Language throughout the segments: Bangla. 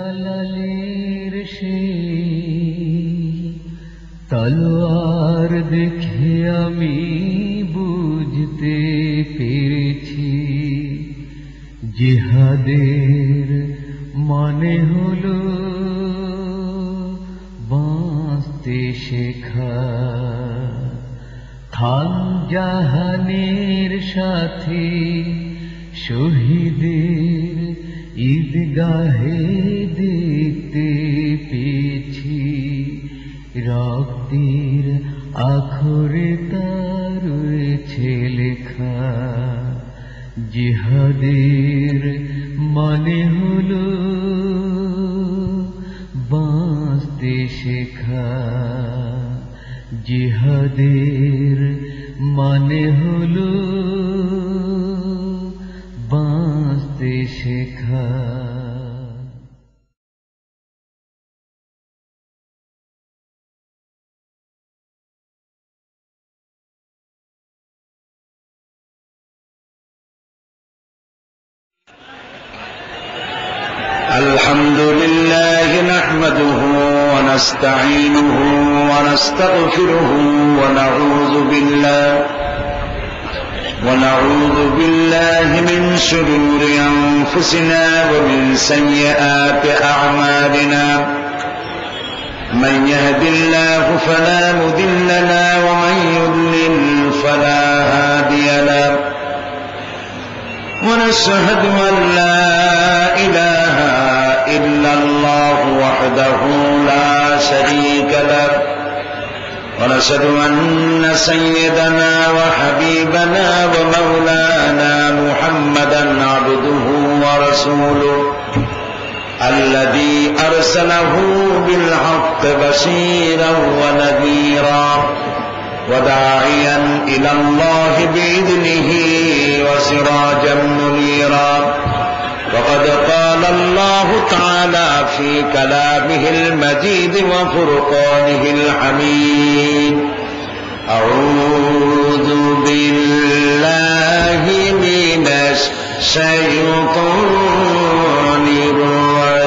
শাহজালালের সেই তলোয়ার দেখে আমি বুঝতে পেরেছি, জিহাদের মানে হলো বাঁচতে শেখা। খান জাহানের সাথে শহীদের ঈদগাহে দেখতে পেয়েছি, রক্তের আখরে তার রয়েছে লেখা। জিহাদের মানে হলো বাঁচতে শেখা, জিহাদের মানে হলো বাঁচতে শেখা। الحمد لله نحمده ونستعينه ونستغفره ونعوذ بالله من شرور أنفسنا ومن سيئات أعمالنا. من يهد الله فلا مضل له ومن يضلل فلا هادي له. ونشهد أن لا إله إلا الله وحده لا شريك له. ونشهد أن سيدنا وحبيبنا ومولانا محمدا عبده ورسوله الذي أرسله بالحق بشيرا ونذيرا وداعيا إلى الله بإذنه وسراجا منيرا. وقد قال الله تعالى في كلامه المجيد وفرقانه الحميد: أعوذ بالله من الشيطان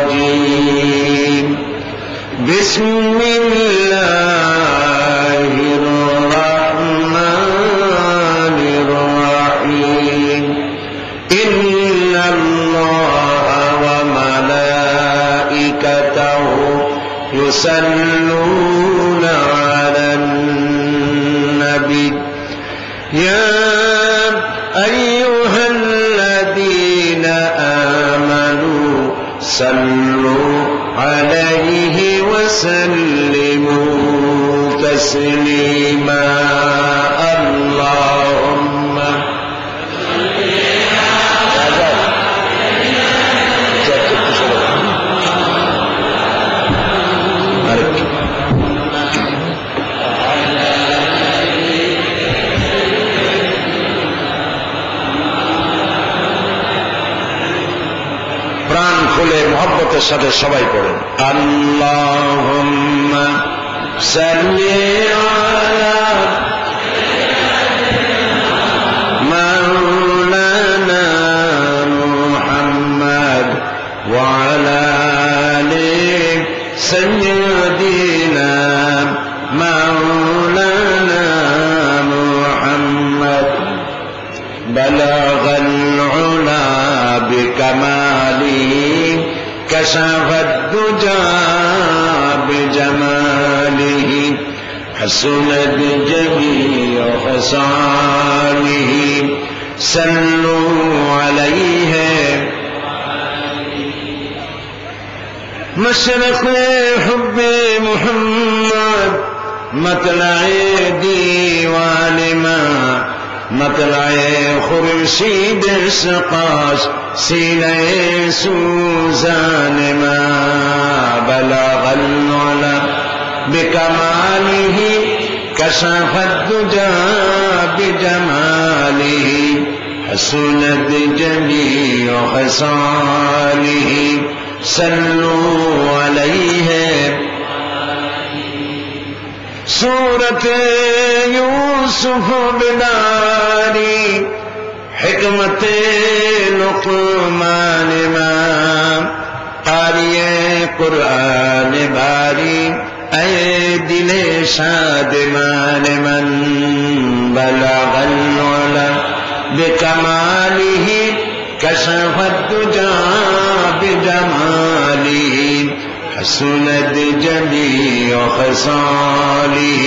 الرجيم. بسم الله الرحمن الرحيم. إن الله وملائكته يصلون على النبي يا أيها الذين آمنوا صلوا عليه وسلموا تسليما. اللهم প্রাণ খুলে মহব্বতের সাথে সবাই পড়েন আল্লাহুম্মা সাল্লি আলা মাওলানা মুহাম্মদ ওয়া আলা আলি সাইয়্যিদিনা মাওলানা মুহাম্মদ বালাগাল উলা বিকামালিহি كشف الدجى بجماله حسنت جميع خصاله. صلوا عليه مشرق حب محمد مطلع دیوان ما مطلع خورشید سقاش سینہ سوزان ما. بلغ العلا بکماله کشف الدجى بجماله حسنت جميع خصاله. صلوا عليه. سورة يوسف بداری حکمت لقمان ما قاریے قرآن باری اے دل شادمان من بلغ العلا بکمالہ کشف الدجى بجماله حسنت جميع خصاله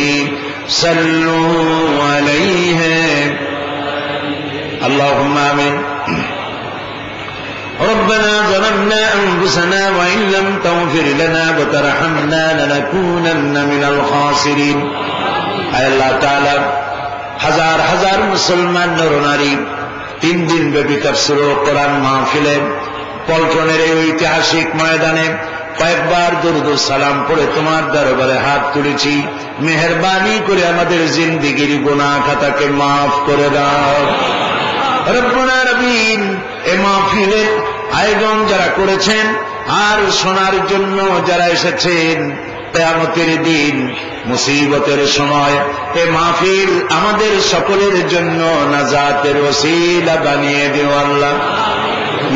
صلوا عليه اللهم آمين ربنا ظلمنا أنفسنا وإن لم تغفر لنا وترحمنا لنكونن من الخاسرين اے اللہ تعالی হাজার হাজার মুসলমান নরনারী 3 দিন ব্যাপী তাফসীর ও কোরআন মাহফিলে পল্টনের এই ঐতিহাসিক ময়দানে কয়েকবার দরুদ ও সালাম পড়ে তোমার দরবারে হাত তুলেছি। মেহেরবানি করে আমাদের জিন্দেগীর গুনাহ খাতাকে মাফ করে দাও রব্বুল আলামিন। এই মাহফিলের আয়োজন যারা করেছেন আর শোনার জন্য যারা এসেছেন, কিয়ামতের দিন মুসিবতের সময় এই মাহফিল আমাদের সকলের জন্য নাজাতের ওসিলা বানিয়ে দিও আল্লাহ।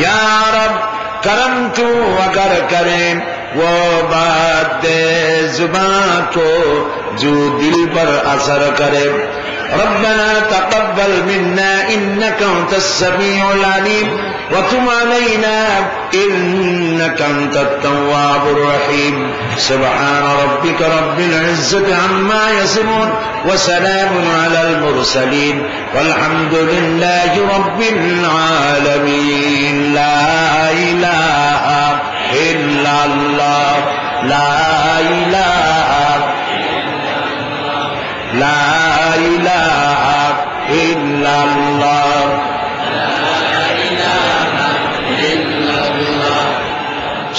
ইয়া রব करम तू अगर करे वो बात जुबां को जो दिल पर असर करे। ربنا تقبل منا إنك أنت السميع العليم وتب علينا إنك أنت التواب الرحيم سبحان ربك رب العزة عما يصفون وسلام على المرسلين والحمد لله رب العالمين لا إله إلا الله لا إله لا إله إلا الله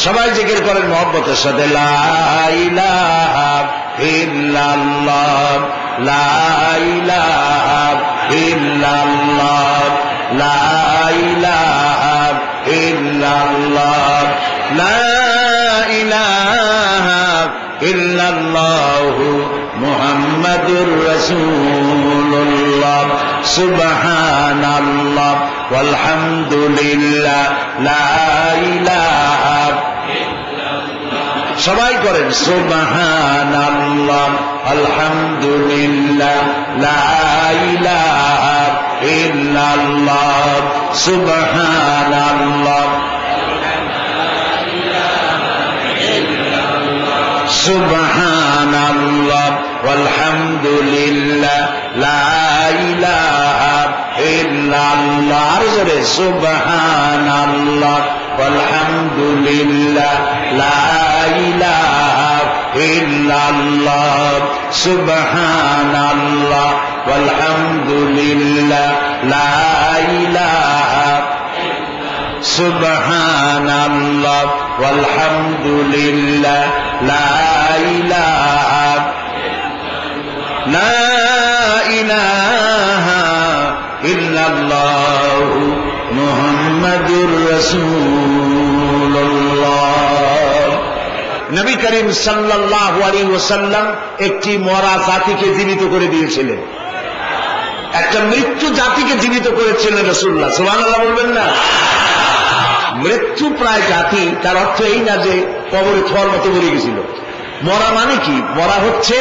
সবাই জিকির করেন মহব্বতের সাথে লা ইলাহা ইল্লাল্লাহ লা ইলাহা ইল্লাল্লাহ লা ইলাহা ইল্লাল্লাহ লা ইলাহা ইল্লাল্লাহ মুহাম্মাদুর রাসূলুল্লাহ সুবহানাল্লাহ ওয়ালহামদুলিল্লাহ লা ইলাহা সবাই করেন সুবহানাল্লাহ আলহামদুলিল্লাহ লা ইলাহা ইল্লাল্লাহ সুবহানাল্লাহ সুবহানাল্লাহ ওয়ালহামদুলিল্লাহ লা ইলাহা ইল্লাল্লাহ আর জোরে সুবহানাল্লাহ والحمدلله لا إله إلا الله سبحان الله والحمد لله لا إله سبحان الله والحمد لله لا إله لا إله إلا الله মুহাম্মাদুর রাসূলুল্লাহ। নবী করিম সাল্লাল্লাহু আলাইহি ওয়াসাল্লাম একটি মরা জাতিকে জীবিত করে দিয়েছিলেন, একটা মৃত্যু জাতিকে জীবিত করেছিলেন রাসূলুল্লাহ। সুবহানাল্লাহ বলবেন না? মৃত্যু প্রায় জাতি, তার অর্থ এই না যে কবরে থর মতো মরে গেছিল। মরা মানে কি? মরা হচ্ছে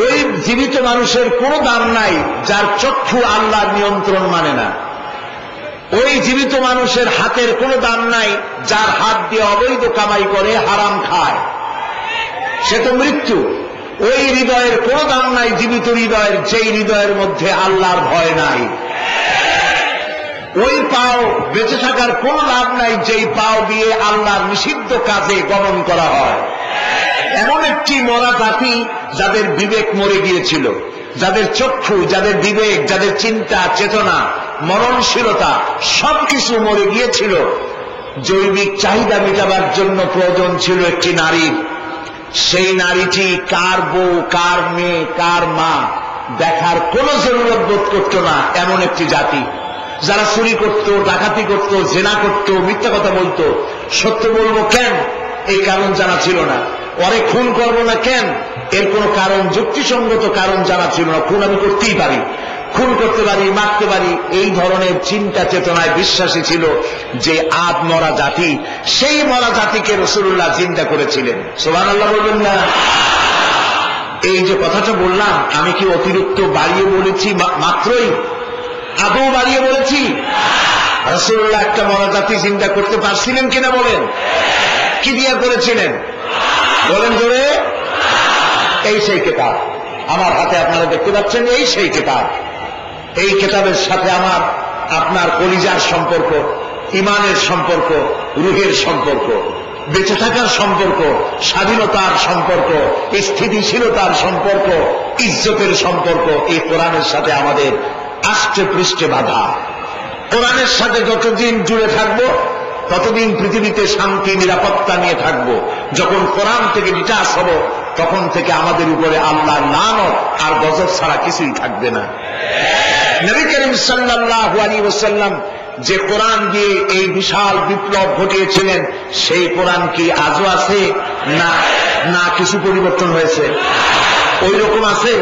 ওই জীবিত মানুষের কোনো দাম নাই যার চক্ষু আল্লাহর নিয়ন্ত্রণ মানে না। ওই জীবিত মানুষের হাতের কোনো দাম নাই যার হাত দিয়ে অবৈধ কামাই করে হারাম খায়, সে তো মৃত্যু। ওই হৃদয়ের কোনো দাম নাই জীবিত হৃদয়ের, যেই হৃদয়ের মধ্যে আল্লাহর ভয় নাই। ওই পাও বেঁচে থাকার কোনো লাভ নাই যেই পাও দিয়ে আল্লাহর নিষিদ্ধ কাজে গমন করা হয়। এমন একটি মরা জাতি যাদের বিবেক মরে গিয়েছিল, যাদের চক্ষু, যাদের বিবেক, যাদের চিন্তা চেতনা মরণশীলতা সবকিছু মরে গিয়েছিল। জৈবিক চাহিদা মেটাবার জন্য প্রয়োজন ছিল একটি নারীর। সেই নারীটি কার বউ, কার মেয়ে, কার মা দেখার কোন জরুরত বোধ করত না। এমন একটি জাতি যারা চুরি করত, ডাকাতি করত, জেনা করত, মিথ্যা কথা বলতো। সত্য বলবো কেন, এই কারণ জানা ছিল না। ওরে খুন করবো না কেন, এর কোন কারণ, যুক্তিসঙ্গত কারণ জানা ছিল না। খুন আমি করতেই পারি, খুন করতে পারি, মারতে পারি, এই ধরনের চিন্তা চেতনায় বিশ্বাসী ছিল যে আদ মরা জাতি, সেই মরা জাতিকে রাসূলুল্লাহ জিন্দা করেছিলেন। সুবহানাল্লাহ বলবেন না? এই যে কথাটা বললাম, আমি কি অতিরিক্ত বাড়িয়ে বলেছি? মাত্রই আদৌ বাড়িয়ে বলেছি? রাসূলুল্লাহ একটা মরা জাতি জিন্দা করতে পারছিলেন কিনা বলেন? কি দিয়ে করেছিলেন বলেন জোরে? এই সেই কিতাব আমার হাতে আপনারা দেখতে পাচ্ছেন, এই সেই কিতাব। এই কিতাবের সাথে আমার আপনার কলিজার সম্পর্ক, ইমানের সম্পর্ক, রূহের সম্পর্ক, বেঁচে থাকার সম্পর্ক, স্বাধীনতার সম্পর্ক, স্থিতিশীলতার সম্পর্ক, ইজ্জতের সম্পর্ক এই কোরআনের সাথে আমাদের আষ্টে পৃষ্ঠে বাঁধা। কোরআনের সাথে যতদিন জুড়ে থাকবো ততদিন পৃথিবীতে শান্তি নিরাপত্তা নিয়ে থাকবো। যখন কোরআন থেকে ডিটাচ হব তখন থেকে আমাদের উপরে আল্লাহর লানত আর গজব ছাড়া কিছুই থাকবে না। নবী করিম সাল্লাল্লাহু আলাইহি ওয়াসাল্লাম যে কোরআন দিয়ে এই বিশাল বিপ্লব ঘটিয়েছিলেন, সেই কোরআন কি আজও আছে? না, না, কিছু পরিবর্তন হয়েছে। ওই রকম আছে?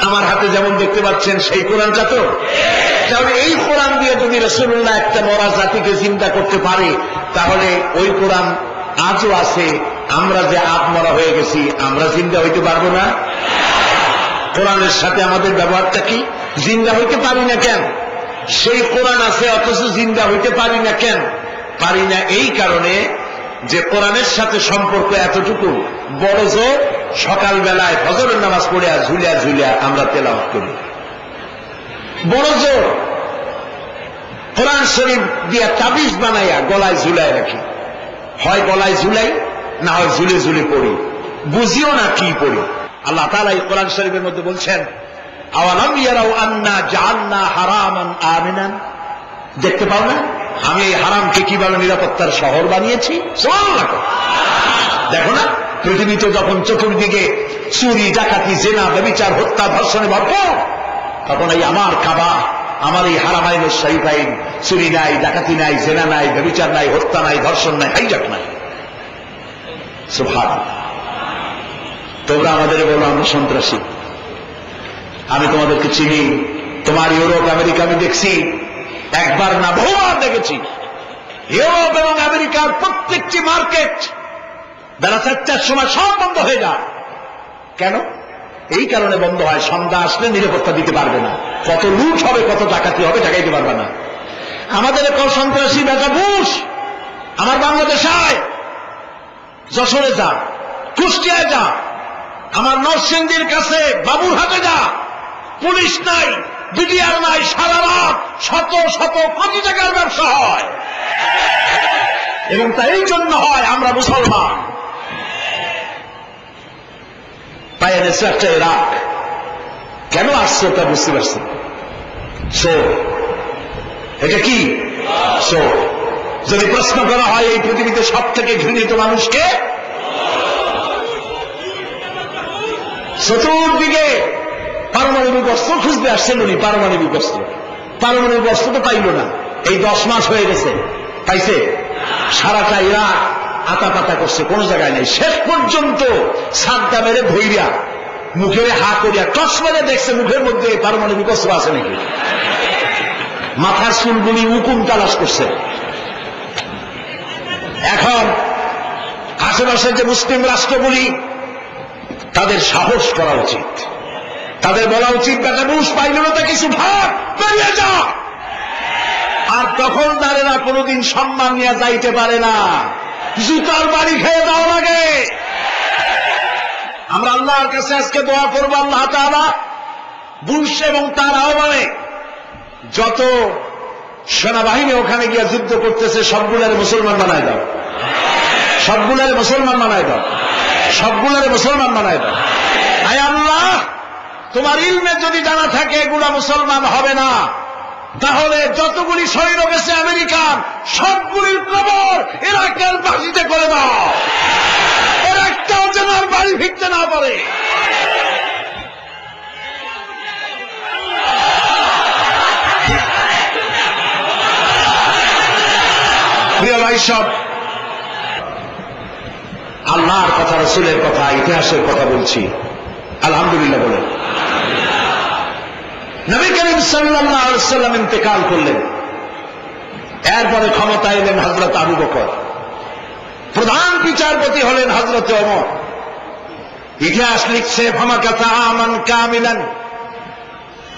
আমার হাতে যেমন দেখতে পাচ্ছেন সেই কোরআনটা তো। তাহলে এই কোরআন দিয়ে যদি রাসূলুল্লাহ একটা মরা জাতিকে জিন্দা করতে পারে, তাহলে ওই কোরআন আজও আছে। আমরা যে আত্মরা হয়ে গেছি, আমরা জিন্দা হইতে পারবো না? কোরআনের সাথে আমাদের ব্যবহারটা কি? জিন্দা হইতে পারি না কেন? সেই কোরআন আছে অথচ জিন্দা হইতে পারি না কেন? পারি না এই কারণে যে কোরআনের সাথে সম্পর্ক এতটুকু বড় জোর, সকালবেলায় ফজরের নামাজ পড়ে ঝুলিয়া ঝুলিয়া আমরা তেলাওয়াত করি। বড় জোর কোরআন শরীফ দিয়া তাবিজ বানাইয়া গলায় ঝুলায় রাখি, হয় গলায় ঝুলাই, না হয় ঝুলে ঝুলে পড়ি, বুঝিও না কি পড়ি। আল্লাহ তাআলা এই কোরআন শরীফের মধ্যে বলছেন, আওয়ালাম ইয়ারাউ আন্না জাআলনা হারামান আমিনান, দেখতে পাও না আমি এই হারামকে কিভাবে নিরাপত্তার শহর বানিয়েছি? সুবহানাল্লাহ। দেখো না পৃথিবীতে যখন চতুর্দিকে চুরি, ডাকাতি, জেনা, ব্যভিচার, হত্যা, ধর্ষণে ভরপুর, তখন এই আমার কাবা, আমার এই হারামাইনের শরীফাইন, চুরি নাই, ডাকাতি নাই, জেনা নাই, ব্যভিচার নাই, হত্যা নাই, ধর্ষণ নাই, হাইজাক নাই। সুবহানাল্লাহ। তোমরা আমাদের বলো আমরা সন্ত্রাসী। আমি তোমাদেরকে চিনি, তোমার ইউরোপ আমেরিকা আমি দেখছি, একবার না বহুবার দেখেছি। ইউরোপ এবং আমেরিকার প্রত্যেকটি মার্কেট বেলা 4টার সময় সব বন্ধ হয়ে যায়। কেন? এই কারণে বন্ধ হয়, সন্ধ্যা আসলে নিরাপত্তা দিতে পারবে না, কত লুট হবে, কত ডাকাতি হবে, ঠেকাইতে পারবে না। আমাদের কল সন্ত্রাসী বেটা বুশ আমার বাংলাদেশে আয়, যশোরে যা, কুষ্টিয়ায় যা, আমার নরসিংদীর কাছে বাবুরহাটে যা, পুলিশ নাই, বিডিআর নাই, সারা রাত শত শত কোটি টাকার ব্যবসা হয়। এবং তা এই জন্য হয় আমরা মুসলমান। তাই এনেছে একটা ইরাক। কেন আসছে তা বুঝতে পারছি। এটা কি? যদি প্রশ্ন করা হয় এই পৃথিবীতে সব থেকে ঘৃণিত মানুষকে, চতুর্দিকে পারমাণবিক অস্ত্র খুঁজতে আসছেন উনি। পারমাণবিক অস্ত্র তো পাইল না। এই 10 মাস হয়ে গেছে, পাইছে? সারাটা ইরাক আতাপাতা করছে, কোন জায়গায় নেই। শেষ পর্যন্ত সাদ্দামের ধৈর্যা মুখের হা করিয়া টস মেরে দেখছে মুখের মধ্যে পারমাণবিক অস্ত্র আছে নাকি। মাথার চুলগুলি উকুন তালাশ করছে। এখন আশেপাশের যে মুসলিম রাষ্ট্রগুলি, তাদের সাহস করা উচিত, তাদের বলা উচিত বেটা বুশ পাইল না তা কিছু ভাগ বেরিয়ে যা। আর তখন তারা কোনদিন সম্মান নিয়ে যাইতে পারে না, জুতার বাড়ি খেয়ে দাও লাগে। আমরা আল্লাহর কাছে আজকে দোয়া করবো, আল্লাহ তাআলা বুশ এবং তার আহ্বানে যত সেনাবাহিনী ওখানে গিয়ে যুদ্ধ করতেছে সবগুলার মুসলমান বানায় দাও, সবগুলার মুসলমান বানায় দাও, সবগুলার মুসলমান বানায় দাও। আয় আল্লাহ, তোমার ইলমে যদি জানা থাকে এগুলা মুসলমান হবে না, তাহলে যতগুলি সৈন্য গেছে আমেরিকান, সবগুলির কবর ইরাকের বাড়িতে করে দাও, এর একটাও যেন আর বাড়ি ফিরতে না পারে। প্রিয় ভাই সব, আল্লাহর কথা, রাসূলের কথা, ইতিহাসের কথা বলছি। আলহামদুলিল্লাহ বলেন। নবী করিম সাল্লাল্লাহু আলাইহি ওয়াসাল্লাম ইন্তেকাল করলেন। এরপরে ক্ষমতা এলেন হযরত আবু বকর, প্রধান বিচারপতি হলেন হযরত ওমর। ইতিহাস লিখছে ফামাকাতা আমান কামিলান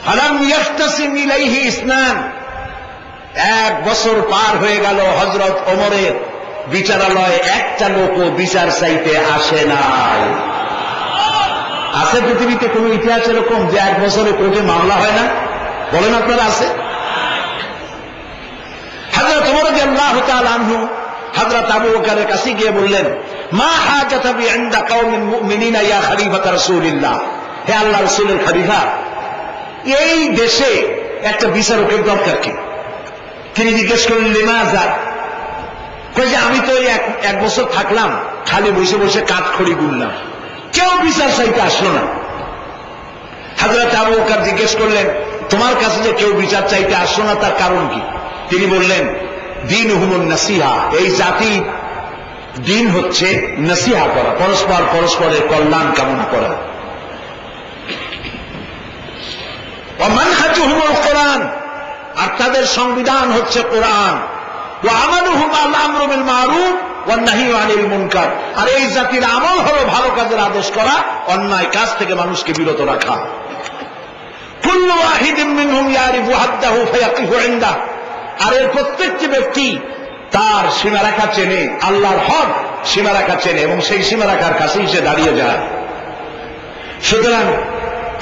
ফালাম ইয়াখতাসিম ইলাইহি ইসনান। 1 বছর পার হয়ে গেল, হযরত ওমরের বিচারালয়ে একটা লোকও বিচার চাইতে আসে নাই। আছে পৃথিবীতে কোন ইতিহাস এরকম যে 1 বছরে কোর্টে মামলা হয় না? বলেন আপনারা, আছে? হযরত ওমর রাদিয়াল্লাহু তাআলা আনহু হযরত আবু বকরের কাছে গিয়ে বললেন, মা হাজাতা বি ইনদা কওমিন মুমিনিনা ইয়া খলিফাত রাসূলিল্লাহ। হে আল্লাহর রাসূলের খলিফা, এই দেশে একটা বিচারকের দরকার কি? তিনি জিজ্ঞেস করলেন, লিমাযা? কই যে আমি তো এক বছর থাকলাম, খালি বসে বসে কাঠখড়ি গুনলাম, কেউ বিচার চাইতে আসলো না। হযরত আবু বকর জিজ্ঞেস করলেন, তোমার কাছে যে কেউ বিচার চাইতে আসলো না, তার কারণ কি? তিনি বললেন, দীনুহুমুন নাসিহা। এই জাতি দিন হচ্ছে নসিহা করা, পরস্পরের কল্যাণ কামনা করা। ওয়া মানহাজুহুমুল কোরআন, আর তাদের সংবিধান হচ্ছে কোরআন। ওয়া আমালুহুম আল আমরু বিল মারুফ ওয়ান নাহয়ু আনিল মুনকার, আর এই জাতির আমল হলো ভালো কাজের আদেশ করা, অন্যায় কাজ থেকে মানুষকে বিরত রাখা। কুল্লু ওয়াহিদিন মিনহুম ইয়ারিফু হাদ্দাহু ফায়াকিফু ইনদাহ, আর এর প্রত্যেকটি ব্যক্তি তার সীমারেখা চেনে, আল্লাহর হক সীমারেখা চেনে এবং সেই সীমারেখার কাছেই সে দাঁড়িয়ে যায়। সুতরাং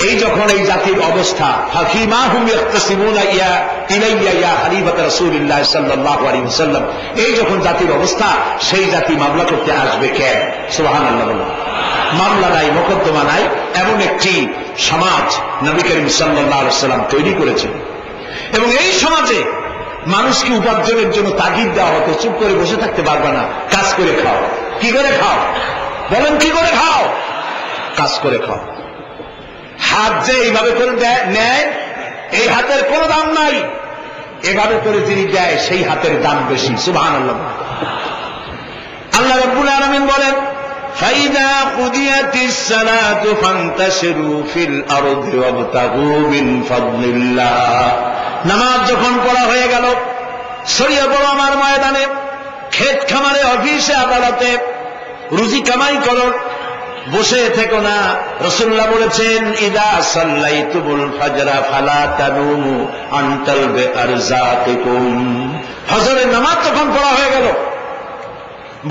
এই যখন এই জাতির অবস্থা, ফাকিমা হুম ইয়াখতাসিমুনা ইলাইয়া ইয়া খলিফাত রাসূলিল্লাহ সাল্লাল্লাহু আলাইহি ওয়াসাল্লাম, এই যখন জাতির অবস্থা, সেই জাতি মামলা করতে আসবে কে? সুবহানাল্লাহ। মামলা নাই, মোকদ্দমা নাই, এমন একটি সমাজ নবী করিম সাল্লাল্লাহু আলাইহি ওয়াসাল্লাম তৈরি করেছেন। এবং এই সমাজে মানুষকে উপার্জনের জন্য তাগিদ দেওয়া হতো, চুপ করে বসে থাকতে পারবে না, কাজ করে খাও। কি করে খাও? বলেন, কি করে খাও? কাজ করে খাও। হাত যে এইভাবে করে নেয়, এই হাতের কোনো দাম নাই, এভাবে করে যিনি দেয় সেই হাতের দাম বেশি। সুবহানাল্লাহ। আল্লাহ রাব্বুল আলামিন বলেন, ফাইযা কুদিয়াতিস সালাতু ফান্তাশিরু ফিল আরদি ওয়াবতাগু মিন ফাদলিল্লাহ। নামাজ যখন পড়া হয়ে গেল, ছড়িয়ে পড়ো আমার ময়দানে, ক্ষেত খামারে, অফিসে, আদালতে, রুজি কামাই করো, বসে থেকো না। রাসূলুল্লাহ বলেছেন, ইযা সাল্লাইতুমুল ফাজরা ফালা তানুমু আন তালবি আরযাকিকুম। ফজরের নামাজ যখন পড়া হয়ে গেল,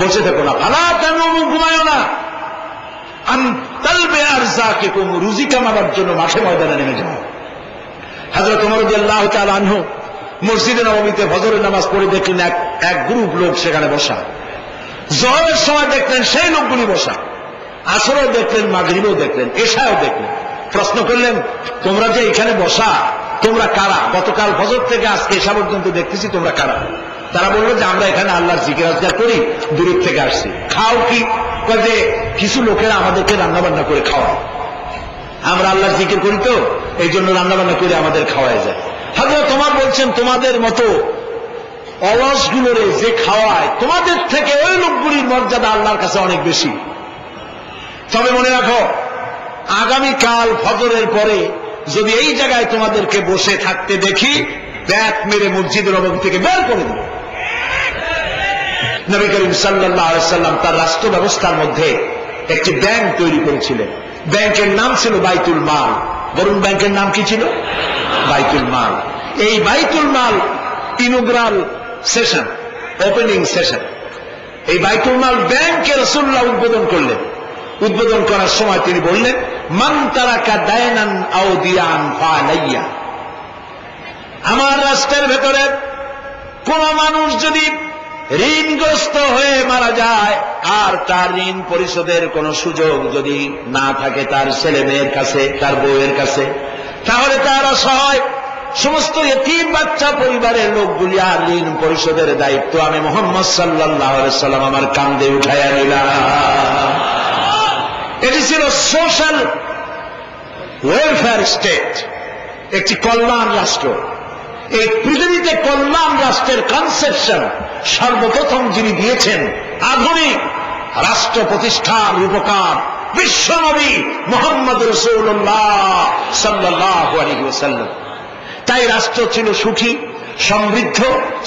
বসে থেকো না, ফালা তানুমু, ঘুমায়ো না, আন তালবি আরযাকিকুম, রুজি কামাবার জন্য মাঠে ময়দানে নেমে যাও। হযরত ওমর রাদিয়াল্লাহু তাআলা আনহু মসজিদে নববীতে ফজরের নামাজ পড়ে দেখলেন এক গ্রুপ লোক সেখানে বসা। জোহরের সময় দেখলেন সেই লোকগুলি বসা, আসরেও দেখলেন, মাগরিবেও দেখলেন, এশাও দেখলেন। প্রশ্ন করলেন, তোমরা যে এখানে বসা, তোমরা কারা? গতকাল ফজর থেকে আজকে এশা পর্যন্ত দেখতেছি, তোমরা কারা? তারা বলল যে আমরা এখানে আল্লাহর জিকির আজকার করি, দূরের থেকে আসছি। খাও কি? যে কিছু লোকেরা আমাদেরকে রান্না বান্না করে খাওয়ায়, আমরা আল্লাহর জিকির করি তো এই জন্য রান্না বান্না করে আমাদের খাওয়ায় যায়। হযরত তোমার বলছেন, তোমাদের মতো অলসগুলোরে যে খাওয়ায়, তোমাদের থেকে ওই লোকগুলির মর্যাদা আল্লাহর কাছে অনেক বেশি। তবে মনে রাখো, আগামীকাল ফজরের পরে যদি এই জায়গায় তোমাদেরকে বসে থাকতে দেখি, ব্যাট মেরে মসজিদের নববী থেকে বের করে দেব। নবী করিম সাল্লাল্লাহু আলাইহি ওয়াসাল্লাম তার রাষ্ট্র ব্যবস্থার মধ্যে একটি ব্যাংক তৈরি করেছিলেন। ব্যাংকের নাম ছিল বাইতুল মাল। বরুণ ব্যাংকের নাম কি ছিল? বাইতুল মাল। এই বাইতুল মাল ইনগ্রাল সেশন, ওপেনিং সেশন, এই বাইতুল মাল ব্যাংকে রাসূলুল্লাহ উদ্বোধন করলেন। উদ্বোধন করার সময় তিনি বললেন, মান তারাকা দায়নান আও দিয়ান ফালাইয়া। আমার রাষ্ট্রের ভেতরে কোন মানুষ যদি ঋণগ্রস্ত হয়ে মারা যায়, আর তার ঋণ পরিশোধের কোন সুযোগ যদি না থাকে তার ছেলে মেয়ের কাছে, তার বউয়ের কাছে, তাহলে তার অসহায় সমস্ত ইতিম বাচ্চা পরিবারের লোকগুলি আর ঋণ পরিশোধের দায়িত্ব আমি মুহাম্মদ সাল্লাল্লাহু আলাইহি ওয়াসাল্লাম আমার কাঁধে উঠাইয়া নিলাম। এটি ছিল সোশ্যাল ওয়েলফেয়ার স্টেট, একটি কল্যাণ রাষ্ট্র। এই পৃথিবীতে কল্যাণ রাষ্ট্রের কনসেপশন সর্বপ্রথম যিনি দিয়েছেন, আধুনিক রাষ্ট্র প্রতিষ্ঠার রূপকার বিশ্বনবী মুহাম্মদ রাসূলুল্লাহ সাল্লাল্লাহু আলাইহি ওয়াসাল্লাম। তাই রাষ্ট্র ছিল সুখী, সমৃদ্ধ,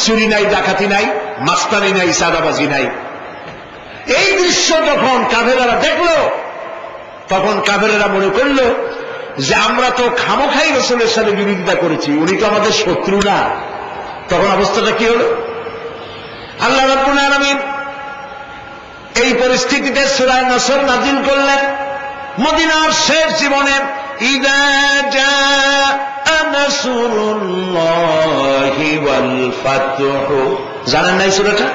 চুরি নাই, ডাকাতি নাই, মাস্তানি নাই, সাদাবাজি নাই। এই দৃশ্য যখন কাফেরেরা দেখলো, তখন কাফেরেরা মনে করলো যে আমরা তো খামোখাই রাসূলের সাথে বিরোধিতা করেছি, উনি তো আমাদের শত্রু না। তখন অবস্থাটা কি হলো? আল্লাহ রাব্বুল আলামিন এই পরিস্থিতিতে সূরা নসর নাযিল করলেন। মদিনার শেষ জীবনে ইযা জাআ নাসরুল্লাহি ওয়াল ফাতহু, জানেন না এই সূরাটা?